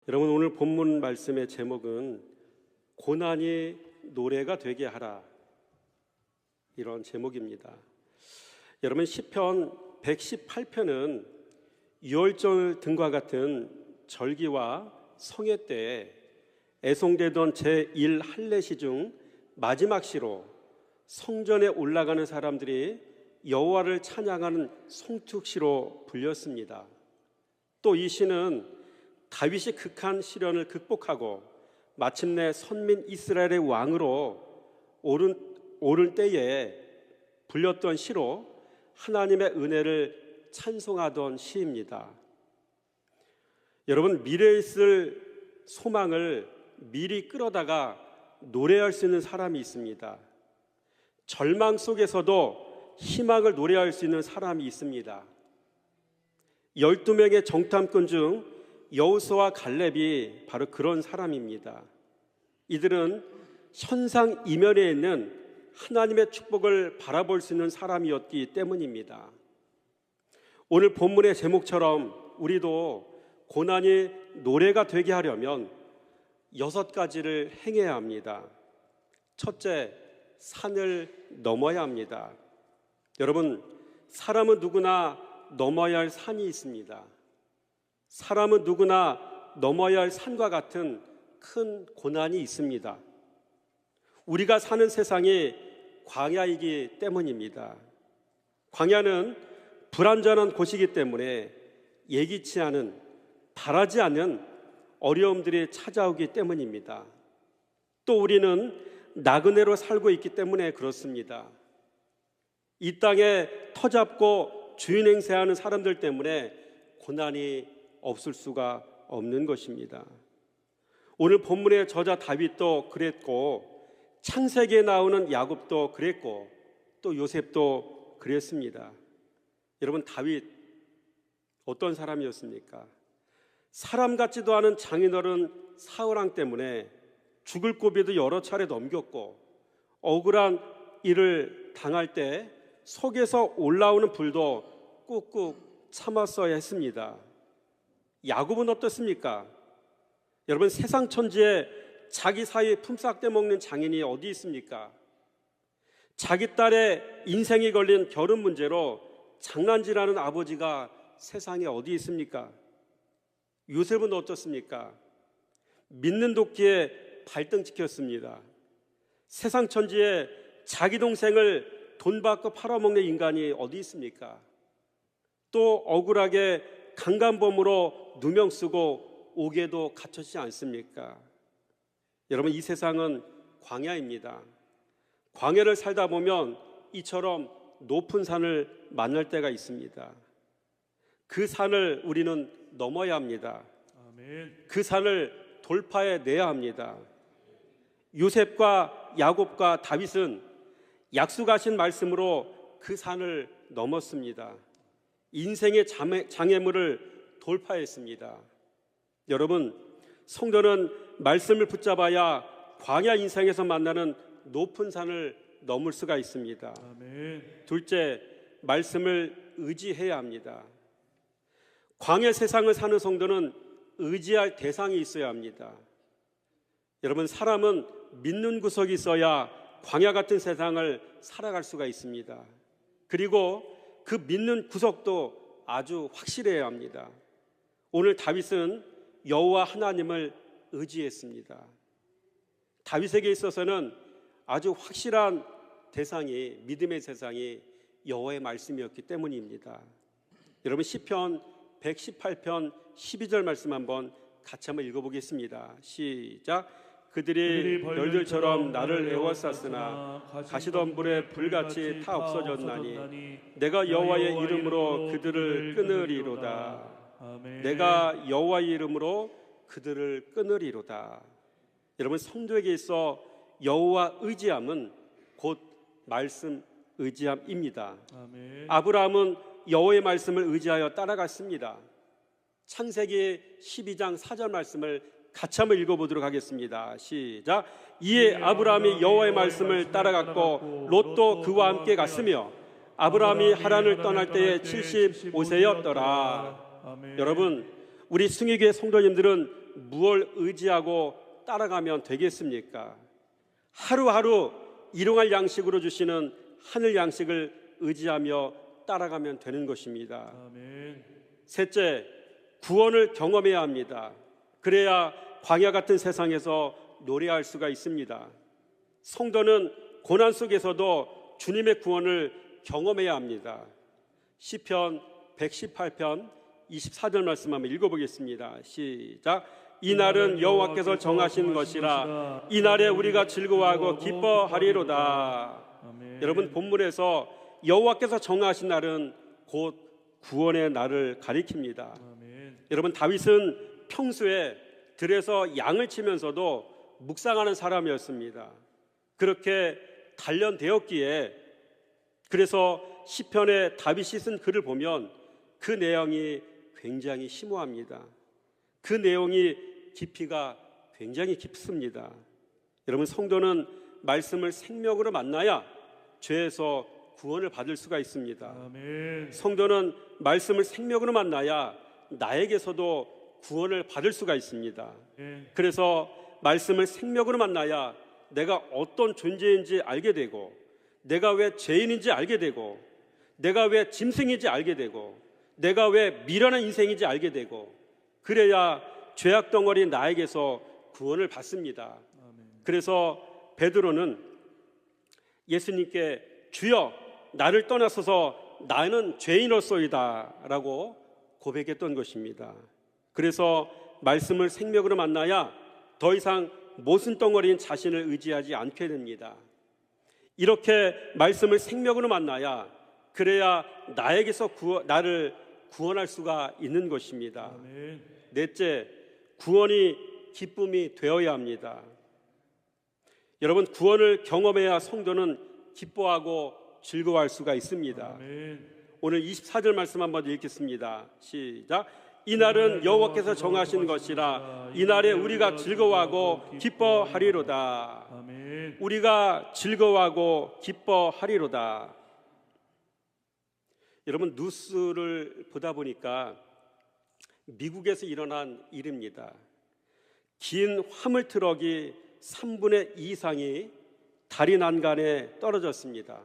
여러분, 오늘 본문 말씀의 제목은 고난이 노래가 되게 하라, 이런 제목입니다. 여러분, 시편 118편은 유월절 등과 같은 절기와 성회 때에 애송되던 제1 할례시 중 마지막 시로 성전에 올라가는 사람들이 여호와를 찬양하는 송축시로 불렸습니다. 또 이 시는 다윗이 극한 시련을 극복하고 마침내 선민 이스라엘의 왕으로 오를 때에 불렸던 시로 하나님의 은혜를 찬송하던 시입니다. 여러분, 미래에 있을 소망을 미리 끌어다가 노래할 수 있는 사람이 있습니다. 절망 속에서도 희망을 노래할 수 있는 사람이 있습니다. 12명의 정탐꾼 중 여호수아와 갈렙이 바로 그런 사람입니다. 이들은 현상 이면에 있는 하나님의 축복을 바라볼 수 있는 사람이었기 때문입니다. 오늘 본문의 제목처럼 우리도 고난이 노래가 되게 하려면 6가지를 행해야 합니다. 첫째, 산을 넘어야 합니다. 여러분, 사람은 누구나 넘어야 할 산이 있습니다. 사람은 누구나 넘어야 할 산과 같은 큰 고난이 있습니다. 우리가 사는 세상이 광야이기 때문입니다. 광야는 불안전한 곳이기 때문에 예기치 않은, 바라지 않은 어려움들이 찾아오기 때문입니다. 또 우리는 나그네로 살고 있기 때문에 그렇습니다. 이 땅에 터잡고 주인 행세하는 사람들 때문에 고난이 없을 수가 없는 것입니다. 오늘 본문의 저자 다윗도 그랬고, 창세기에 나오는 야곱도 그랬고, 또 요셉도 그랬습니다. 여러분, 다윗 어떤 사람이었습니까? 사람 같지도 않은 장인어른 사울왕 때문에 죽을 고비도 여러 차례 넘겼고, 억울한 일을 당할 때 속에서 올라오는 불도 꾹꾹 참았어야 했습니다. 야곱은 어떻습니까? 여러분, 세상 천지에 자기 사이 품삯대 먹는 장인이 어디 있습니까? 자기 딸의 인생이 걸린 결혼 문제로 장난질하는 아버지가 세상에 어디 있습니까? 요셉은 어떻습니까? 믿는 도끼에 발등 찍혔습니다. 세상 천지에 자기 동생을 돈 받고 팔아먹는 인간이 어디 있습니까? 또 억울하게 강간범으로 누명 쓰고 옥에도 갇혔지 않습니까? 여러분, 이 세상은 광야입니다. 광야를 살다 보면 이처럼 높은 산을 만날 때가 있습니다. 그 산을 우리는 넘어야 합니다. 아멘. 그 산을 돌파해 내야 합니다. 요셉과 야곱과 다윗은 약속하신 말씀으로 그 산을 넘었습니다. 인생의 장애물을 돌파했습니다. 여러분, 성도는 말씀을 붙잡아야 광야 인생에서 만나는 높은 산을 넘을 수가 있습니다. 아멘. 둘째, 말씀을 의지해야 합니다. 광야 세상을 사는 성도는 의지할 대상이 있어야 합니다. 여러분, 사람은 믿는 구석이 있어야 광야 같은 세상을 살아갈 수가 있습니다. 그리고 그 믿는 구석도 아주 확실해야 합니다. 오늘 다윗은 여호와 하나님을 의지했습니다. 다윗에게 있어서는 아주 확실한 대상이, 믿음의 대상이 여호와의 말씀이었기 때문입니다. 여러분, 시편 118편 12절 말씀 한번 같이 한번 읽어보겠습니다. 시작. 그들이 별들처럼 나를 에워쌌으나 가시덤불에 불같이 타 없어졌나니 내가 여호와의 이름으로 그들을 끊으리로다. 아멘. 내가 여호와의 이름으로 그들을 끊으리로다. 여러분, 성도에게 있어 여호와 의지함은 곧 말씀 의지함입니다. 아멘. 아브라함은 여호와의 말씀을 의지하여 따라갔습니다. 창세기 12장 4절 말씀을 같이 한번 읽어보도록 하겠습니다. 시작. 이에 아브라함이 여호와의 말씀을 따라갔고 롯도 그와 함께 갔으며 아브라함이 하란을 떠날 때에 75세였더라. 아멘. 여러분, 우리 승희교회 성도님들은 무엇을 의지하고 따라가면 되겠습니까? 하루하루 일용할 양식으로 주시는 하늘 양식을 의지하며 따라가면 되는 것입니다. 아멘. 셋째, 구원을 경험해야 합니다. 그래야 광야 같은 세상에서 노래할 수가 있습니다. 성도는 고난 속에서도 주님의 구원을 경험해야 합니다. 시편 118편 24절 말씀 한번 읽어보겠습니다. 시작. 이날은 여호와께서 정하신 것이라 이날에 우리가 즐거워하고 기뻐하리로다. 아멘. 여러분, 본문에서 여호와께서 정하신 날은 곧 구원의 날을 가리킵니다. 아멘. 여러분, 다윗은 평소에 들에서 양을 치면서도 묵상하는 사람이었습니다. 그렇게 단련되었기에, 그래서 시편에 다윗이 쓴 글을 보면 그 내용이 굉장히 심오합니다. 그 내용이 깊이가 굉장히 깊습니다. 여러분, 성도는 말씀을 생명으로 만나야 죄에서 구원을 받을 수가 있습니다. 아멘. 성도는 말씀을 생명으로 만나야 나에게서도 구원을 받을 수가 있습니다. 그래서 말씀을 생명으로 만나야 내가 어떤 존재인지 알게 되고, 내가 왜 죄인인지 알게 되고, 내가 왜 짐승인지 알게 되고, 내가 왜 미련한 인생인지 알게 되고, 그래야 죄악 덩어리 나에게서 구원을 받습니다. 그래서 베드로는 예수님께 주여 나를 떠나서서 나는 죄인으로소이다 라고 고백했던 것입니다. 그래서 말씀을 생명으로 만나야 더 이상 모순 덩어리인 자신을 의지하지 않게 됩니다. 이렇게 말씀을 생명으로 만나야, 그래야 나에게서 나를 구원할 수가 있는 것입니다. 아멘. 넷째, 구원이 기쁨이 되어야 합니다. 여러분, 구원을 경험해야 성도는 기뻐하고 즐거워할 수가 있습니다. 아멘. 오늘 24절 말씀 한번 읽겠습니다. 시작. 이날은 여호와께서 정하신 것이라 이날에 우리가 즐거워하고 기뻐하리로다. 아멘. 우리가 즐거워하고 기뻐하리로다. 여러분, 뉴스를 보다 보니까 미국에서 일어난 일입니다. 긴 화물 트럭이 3분의 2 이상이 다리 난간에 떨어졌습니다.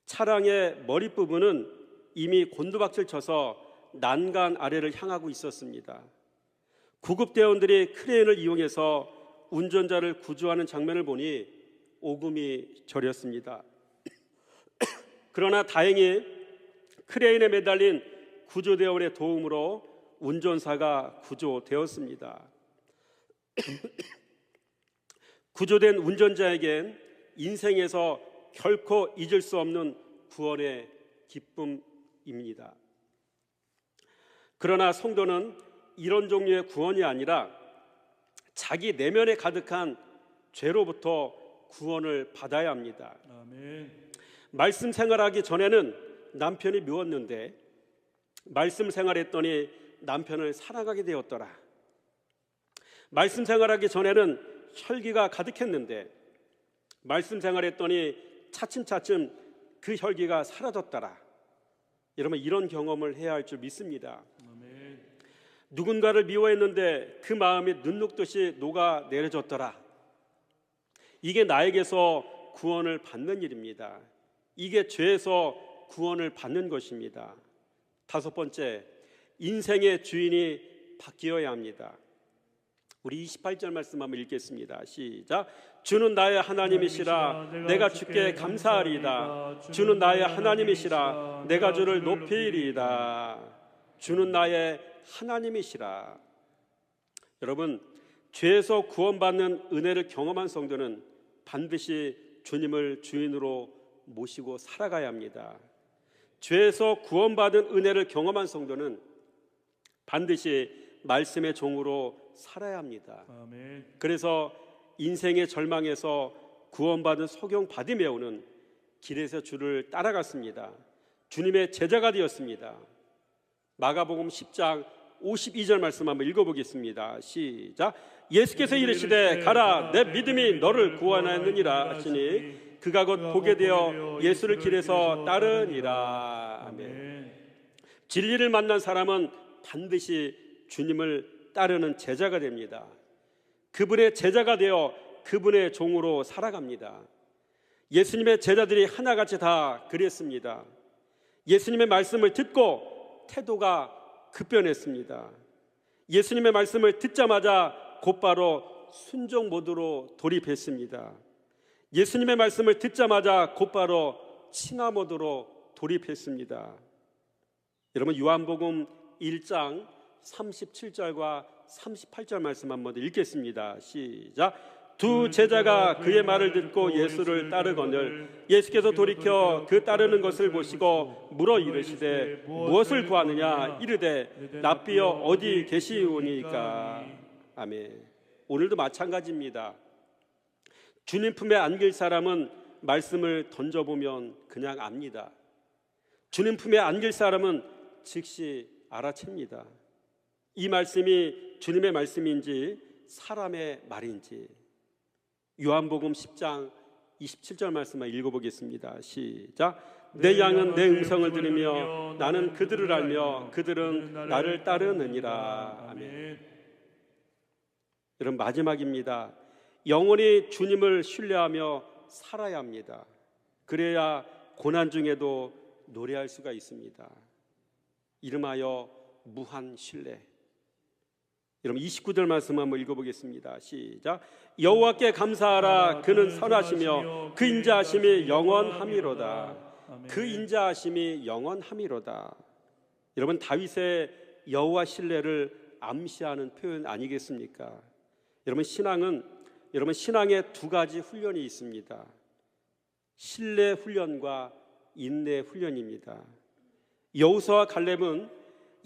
차량의 머리 부분은 이미 곤두박질 쳐서 난간 아래를 향하고 있었습니다. 구급대원들이 크레인을 이용해서 운전자를 구조하는 장면을 보니 오금이 저렸습니다. 그러나 다행히 크레인에 매달린 구조대원의 도움으로 운전사가 구조되었습니다. 구조된 운전자에겐 인생에서 결코 잊을 수 없는 구원의 기쁨입니다. 그러나 성도는 이런 종류의 구원이 아니라 자기 내면에 가득한 죄로부터 구원을 받아야 합니다. 아멘. 말씀 생활하기 전에는 남편이 미웠는데 말씀 생활했더니 남편을 사랑하게 되었더라. 말씀 생활하기 전에는 혈기가 가득했는데 말씀 생활했더니 차츰차츰 그 혈기가 사라졌더라. 여러분, 이런 경험을 해야 할 줄 믿습니다. 아멘. 누군가를 미워했는데 그 마음이 눈 녹듯이 녹아 내려졌더라. 이게 나에게서 구원을 받는 일입니다. 이게 죄에서 구원을 받는 것입니다. 다섯 번째, 인생의 주인이 바뀌어야 합니다. 우리 28절 말씀 한번 읽겠습니다. 시작. 주는 나의 하나님이시라 내가 주께 감사하리이다. 주는 나의 하나님이시라 내가 주를 높이리이다. 주는 나의 하나님이시라. 여러분, 죄에서 구원받는 은혜를 경험한 성도는 반드시 주님을 주인으로 모시고 살아가야 합니다. 죄에서 구원받은 은혜를 경험한 성도는 반드시 말씀의 종으로 살아야 합니다. 아멘. 그래서 인생의 절망에서 구원받은 소경 바디메오는 길에서 주를 따라갔습니다. 주님의 제자가 되었습니다. 마가복음 10장 52절 말씀 한번 읽어보겠습니다. 시작. 예수께서 이르시되 가라 내 믿음이 너를 구원하였느니라 하시니 그가 곧 보게 되어 예수를 길에서 따르니라. 아멘. 진리를 만난 사람은 반드시 주님을 따르는 제자가 됩니다. 그분의 제자가 되어 그분의 종으로 살아갑니다. 예수님의 제자들이 하나같이 다 그랬습니다. 예수님의 말씀을 듣고 태도가 급변했습니다. 예수님의 말씀을 듣자마자 곧바로 순종 모드로 돌입했습니다. 예수님의 말씀을 듣자마자 곧바로 친화 모드로 돌입했습니다. 여러분, 요한복음 1장 37절과 38절 말씀 한번 읽겠습니다. 시작. 두 제자가 그의 말을 듣고 예수를 따르거늘 예수께서 돌이켜 그 따르는 것을 보시고 물어 이르시되 무엇을 구하느냐 이르되 랍비여 어디 계시오니까. 아멘. 오늘도 마찬가지입니다. 주님 품에 안길 사람은 말씀을 던져보면 그냥 압니다. 주님 품에 안길 사람은 즉시 알아챕니다. 이 말씀이 주님의 말씀인지 사람의 말인지. 요한복음 10장 27절 말씀만 읽어보겠습니다. 시작. 내 양은 내 음성을 들으며 나는 그들을 알며 그들은 나를 따르느니라. 아멘. 여러분, 마지막입니다. 영원히 주님을 신뢰하며 살아야 합니다. 그래야 고난 중에도 노래할 수가 있습니다. 이름하여 무한 신뢰. 여러분, 29절 말씀 한번 읽어보겠습니다. 시작. 여호와께 감사하라. 그는 선하시며 그 인자하심이 영원함이로다. 그 인자하심이 영원함이로다. 여러분, 다윗의 여호와 신뢰를 암시하는 표현 아니겠습니까? 여러분, 신앙에 두 가지 훈련이 있습니다. 신뢰 훈련과 인내 훈련입니다. 여호수아와 갈렙은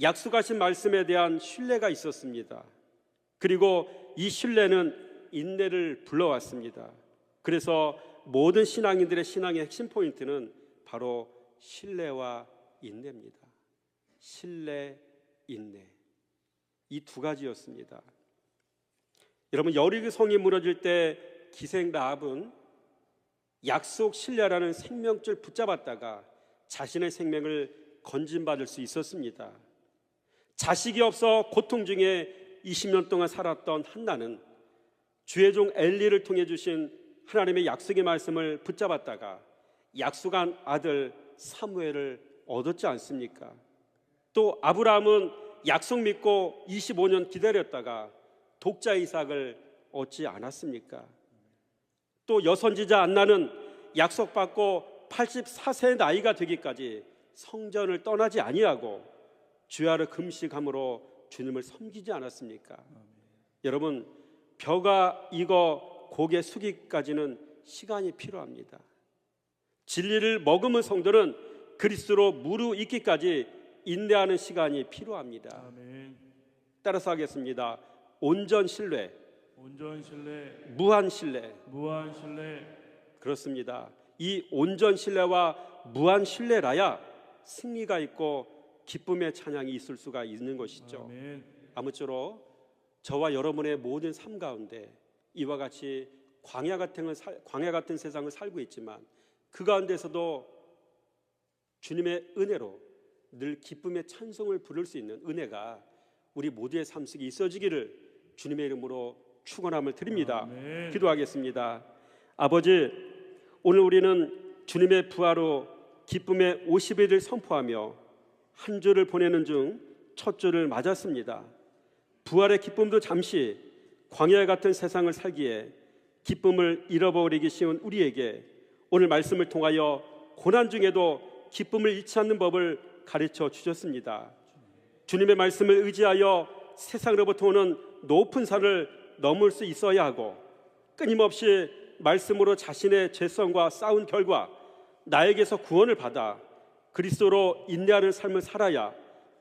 약속하신 말씀에 대한 신뢰가 있었습니다. 그리고 이 신뢰는 인내를 불러왔습니다. 그래서 모든 신앙인들의 신앙의 핵심 포인트는 바로 신뢰와 인내입니다. 신뢰, 인내. 이 두 가지였습니다. 여러분, 여리고 성이 무너질 때 기생 라합은 약속 신뢰라는 생명줄 붙잡았다가 자신의 생명을 건진받을 수 있었습니다. 자식이 없어 고통 중에 20년 동안 살았던 한나는 주의 종 엘리를 통해 주신 하나님의 약속의 말씀을 붙잡았다가 약속한 아들 사무엘을 얻었지 않습니까? 또 아브라함은 약속 믿고 25년 기다렸다가 독자 이삭을 얻지 않았습니까? 또 여선지자 안나는 약속받고 84세의 나이가 되기까지 성전을 떠나지 아니하고 주야를 금식함으로 주님을 섬기지 않았습니까? 여러분, 벼가 익어 고개 숙이기까지는 시간이 필요합니다. 진리를 머금은 성도는 그리스도로 무르익기까지 인내하는 시간이 필요합니다. 아멘. 따라서 하겠습니다. 온전 신뢰, 온전 신뢰, 무한 신뢰. 무한 신뢰. 그렇습니다. 이 온전 신뢰와 무한 신뢰라야 승리가 있고 기쁨의 찬양이 있을 수가 있는 것이죠. 아멘. 아무쪼록 저와 여러분의 모든 삶 가운데 이와 같이 광야 같은 세상을 살고 있지만 그 가운데서도 주님의 은혜로 늘 기쁨의 찬송을 부를 수 있는 은혜가 우리 모두의 삶 속에 있어지기를 주님의 이름으로 축원함을 드립니다. 아멘. 기도하겠습니다. 아버지, 오늘 우리는 주님의 부활로 기쁨의 50일을 선포하며 한 주를 보내는 중 첫 주를 맞았습니다. 부활의 기쁨도 잠시 광야 같은 세상을 살기에 기쁨을 잃어버리기 쉬운 우리에게 오늘 말씀을 통하여 고난 중에도 기쁨을 잃지 않는 법을 가르쳐 주셨습니다. 주님의 말씀을 의지하여 세상으로부터 오는 높은 산을 넘을 수 있어야 하고 끊임없이 말씀으로 자신의 죄성과 싸운 결과 나에게서 구원을 받아 그리스도로 인내하는 삶을 살아야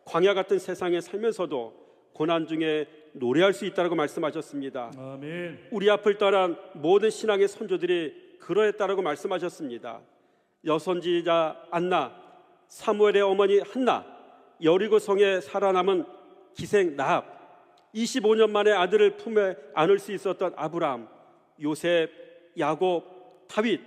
광야 같은 세상에 살면서도 고난 중에 노래할 수 있다고 말씀하셨습니다. 아멘. 우리 앞을 떠난 모든 신앙의 선조들이 그러했다라고 말씀하셨습니다. 여선지자 안나, 사무엘의 어머니 한나, 여리고 성에 살아남은 기생 라합, 25년 만에 아들을 품에 안을 수 있었던 아브라함, 요셉, 야곱, 다윗,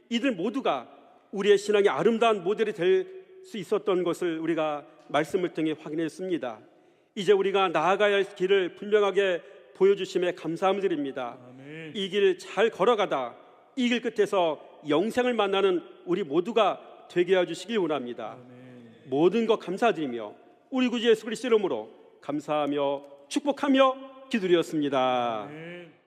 이들 모두가 우리의 신앙의 아름다운 모델이 될 수 있었던 것을 우리가 말씀을 통해 확인했습니다. 이제 우리가 나아가야 할 길을 분명하게 보여주심에 감사함을 드립니다. 아멘. 이 길 잘 걸어가다 이 길 끝에서 영생을 만나는 우리 모두가 되게 해주시길 원합니다. 아멘. 모든 것 감사드리며 우리 구주 예수 그리스도 이름으로 감사하며 축복하며 기도드렸습니다. 아멘.